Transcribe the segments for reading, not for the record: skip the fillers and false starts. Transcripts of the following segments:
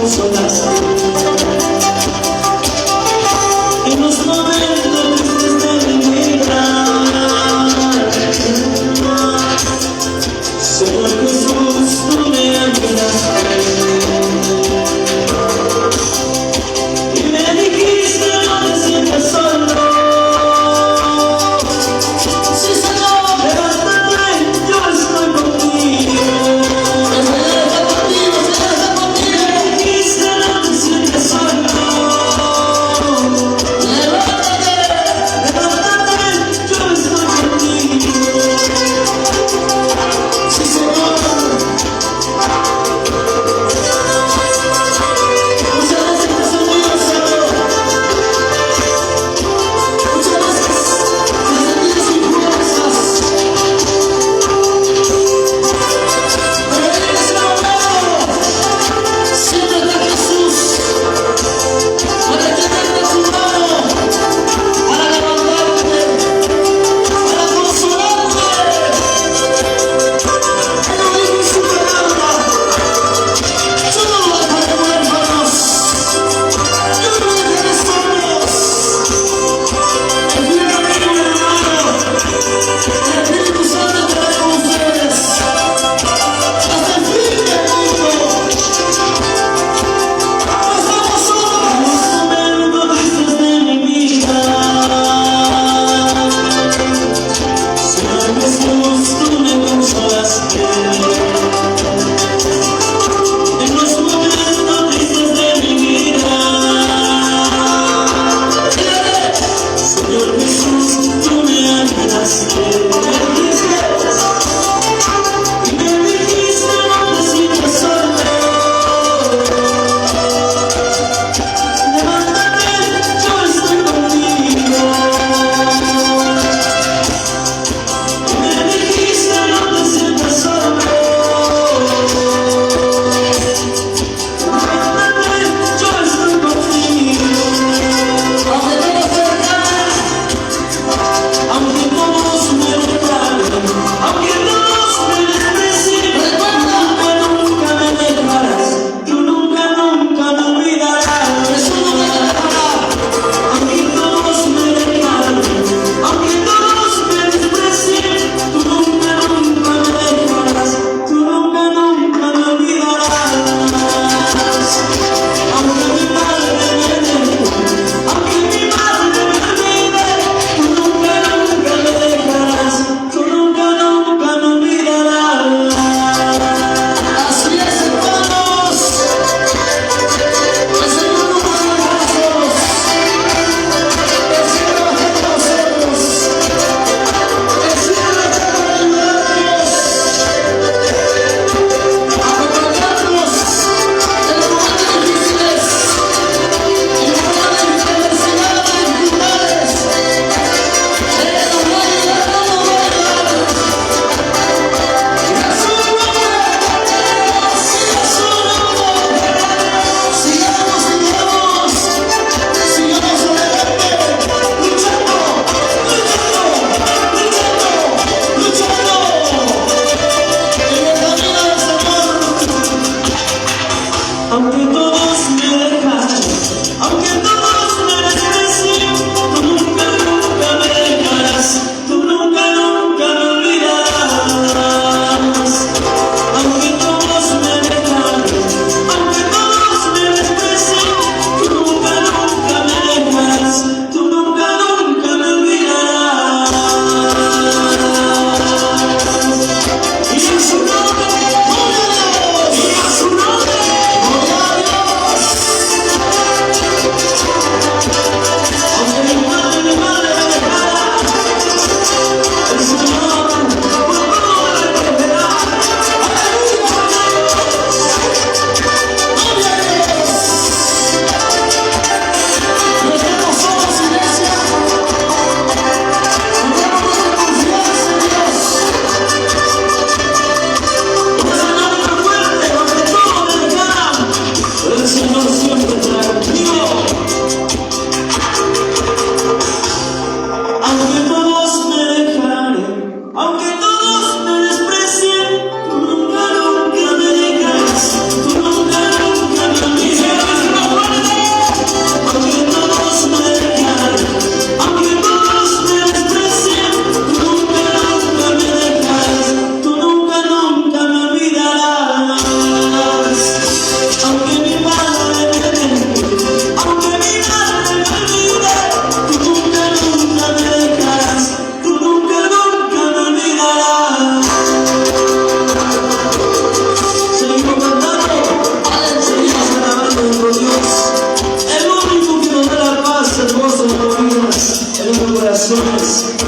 consolas. En los momentos tristes de mi vida, Señor Jesús, tú me ayudaste y me dijiste no te sientas solo. Sí, Señor, levántate, yo estoy contigo. Me dijiste no te sientas solo.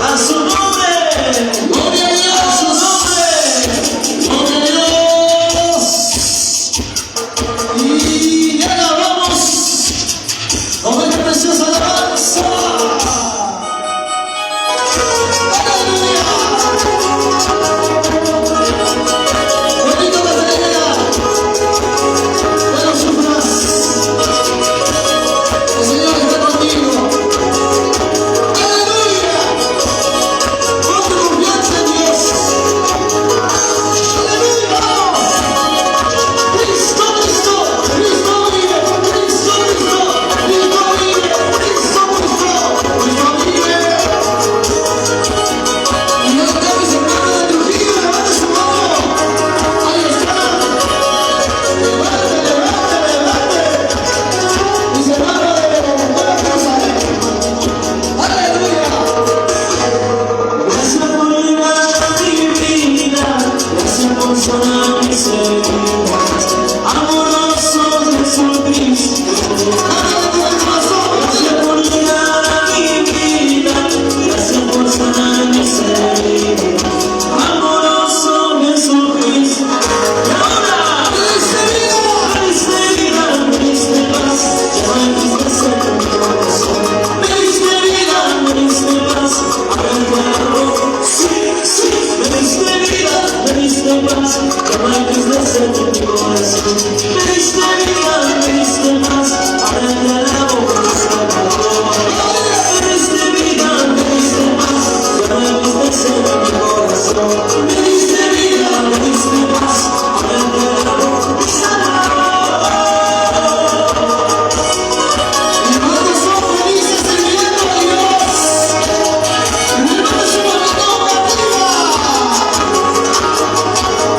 a su nombre, Gloria a a Dios. su nombre. Gloria a Dios. Y ya la hablamos con esta preciosa alabanza. Aleluya. Bendito que te diga, que no sufras. El Señor está contigo. Aleluya. Pon tu confianza en Dios. Aleluya. Cristo, Cristo, Cristo vive, Cristo, Cristo, Cristo vive, Cristo, Cristo, Cristo vive. Y no te hagas hermano de Trujillo, levante su mano. Ahí está. Levante, levante, levante. Mis hermanos de Jerusalén. Aleluya. Gracias por llegar a mi vida, gracias por sanar mis heridas. Amoroso Jesucristo, gracias por llegar a mi vida, gracias por sanar mis heridas. Amoroso Jesucristo. Y ahora, me diste vida, me diste paz, ya no entristece mi corazón. Me diste vida, me diste paz, ahora entiendo. Sí, me diste vida, me diste paz, ya no entristece mi corazón. Me diste vida, me diste paz, ahora te alabo por Salvador. Me diste vida, me diste paz, ya no entristece mi corazón. Me diste vida, me diste paz, ahora te alabo por Salvador. ¿Y cuántos son felices sirviendo a Dios? Levante su manito arriba.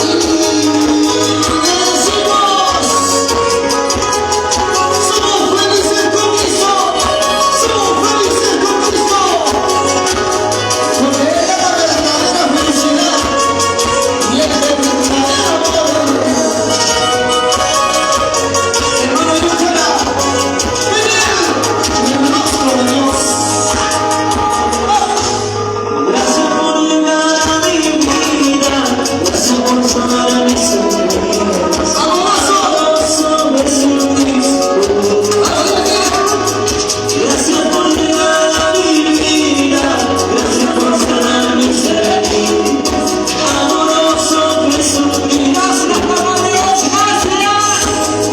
Y le decimos, somos felices con Cristo. Somos felices con Cristo. Porque Él es la verdadera felicidad. Y Él es el verdadero amor. Hermano, escúchala. En el rostro de Dios. Gracias por llegar a mi vida, gracias por sanar mis heridas. Amoroso Jesucristo, gracias por llegar a mi vida, gracias por sanar mis heridas. Amoroso Jesucristo, gracias por Dios, gracias.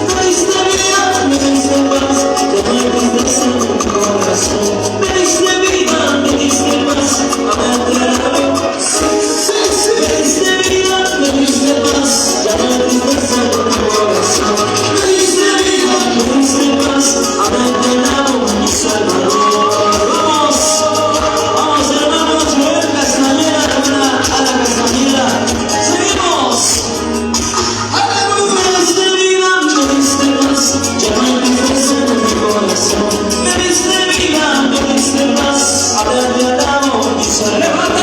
Me diste vida, me diste paz, ya no entristece mi corazón. Me diste vida, me diste paz, ahora te alabo. Me diste vida, me diste paz, ya no entristece mi corazón. Me diste vida, me diste paz, ahora te alabo, mi Salvador. Vamos hermanos, Joel Castañeda, a la Castañeda. Seguimos. Me diste vida, me diste paz, ya no entristece mi corazón. Me diste vida, me diste paz, ahora te alabo, mi Salvador.